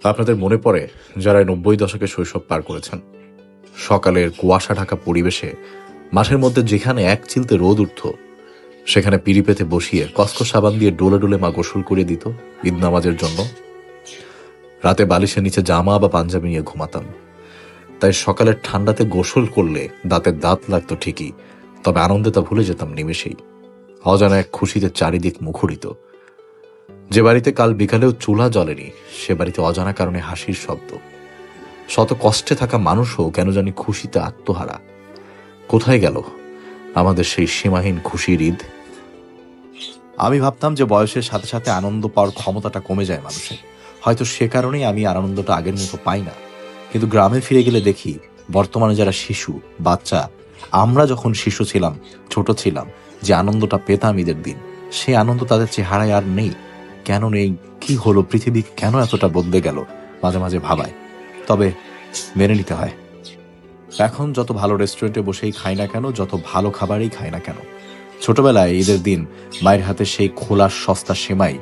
আপনাদের মনে পড়ে যারা 90 দশকে শৈশব পার করেছেন? সকালের কুয়াশা ঢাকা পরিবেশে মাঠের মধ্যে যেখানে এক চিলতে রোদ উঠত, সেখানে পিড়ি পেতে বসিয়ে কসকো সাবান দিয়ে ডোলে ডোলে মা গোসল করে দিত ঈদ নামাজের জন্য। রাতে বালিশের নিচে জামা বা পাঞ্জাবি নিয়ে ঘুমাতাম। তাই সকালের ঠান্ডাতে গোসল করলে দাঁতের দাঁত লাগতো ঠিকই, তবে আনন্দে তা ভুলে যেতাম নিমেষেই। অজানা এক খুশিতে চারিদিক মুখরিত। যে বাড়িতে কাল বিকালেও চুলা জ্বলেনি, সে বাড়িতে অজানা কারণে হাসির শব্দ। শত কষ্টে থাকা মানুষও কেন জানি খুশিতে আত্মহারা। কোথায় গেল আমাদের সেই সীমাহীন খুশির ঈদ? আমি ভাবতাম যে বয়সের সাথে সাথে আনন্দ পাওয়ার ক্ষমতাটা কমে যায় মানুষের, হয়তো সে কারণেই আমি আর আনন্দটা আগের মতো পাই না। কিন্তু গ্রামে ফিরে গেলে দেখি বর্তমানে যারা শিশু, বাচ্চা, আমরা যখন শিশু ছিলাম, ছোট ছিলাম, যে আনন্দটা পেতাম ঈদের দিন, সেই আনন্দ তাদের চেহারায় আর নেই। কেন নেই, কি হলো, পৃথিবী কেন এতটা বদলে গেল, মাঝে মাঝে ভাবায়। তবে মেনে নিতে হয়। এখন যত ভালো রেস্টুরেন্টে বসেই খাই না কেন, যত ভালো খাবারই খাই না কেন, ছোটবেলায় ঈদের দিন মায়ের হাতে সেই খোলা সস্তা সেমাই,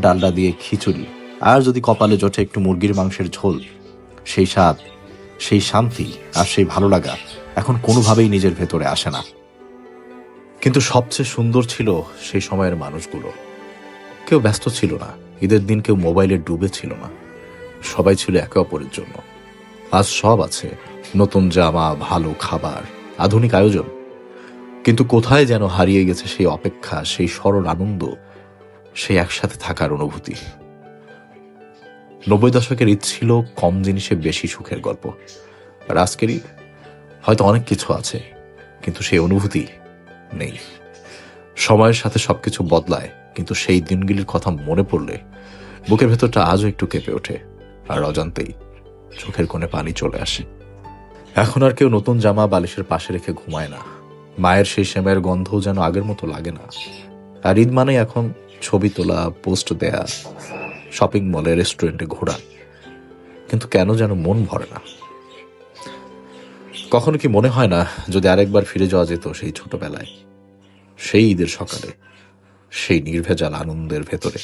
ডালডা দিয়ে খিচুড়ি, আর যদি কপালে জোটে একটু মুরগির মাংসের ঝোল, সেই স্বাদ, সেই শান্তি আর সেই ভালো লাগা এখন কোনোভাবেই নিজের ভেতরে আসে না। কিন্তু সবচেয়ে সুন্দর ছিল সেই সময়ের মানুষগুলো। কেউ ব্যস্ত ছিল না ঈদের দিন, কেউ মোবাইলে ডুবে ছিল না। সবাই ছিল একে অপরের জন্য। আজ সব আছে, নতুন জামা, ভালো খাবার, আধুনিক আয়োজন, কিন্তু কোথায় যেন হারিয়ে গেছে সেই অপেক্ষা, সেই সরল আনন্দ, সেই একসাথে থাকার অনুভূতি। 90 দশকের ঈদ ছিল কম জিনিসে বেশি সুখের গল্প। আর আজকের ঈদ হয়তো অনেক কিছু আছে, কিন্তু সেই অনুভূতি নেই। সময়ের সাথে সবকিছু বদলায়, কিন্তু সেই দিনগুলির কথা মনে পড়লে বুকের ভেতরটা আজও একটু কেঁপে ওঠে, আর অজান্তেই চোখের কোণে পানি চলে আসে। এখন আর কেউ নতুন জামা বালিশের পাশে রেখে ঘুমায় না। মায়ের সেই সেমাইয়ের গন্ধও যেন আগের মতো লাগে না। আর ঈদ মানে এখন ছবি তোলা, পোস্ট দেয়া, শপিং মলে, রেস্টুরেন্টে ঘোরা, কিন্তু কেন যেন মন ভরে না। কখনো কি মনে হয় না যদি আরেকবার ফিরে যাওয়া যেত সেই ছোটবেলায়, সেই ঈদের সকালে, সেই নির্ভেজাল আনন্দের ভেতরে?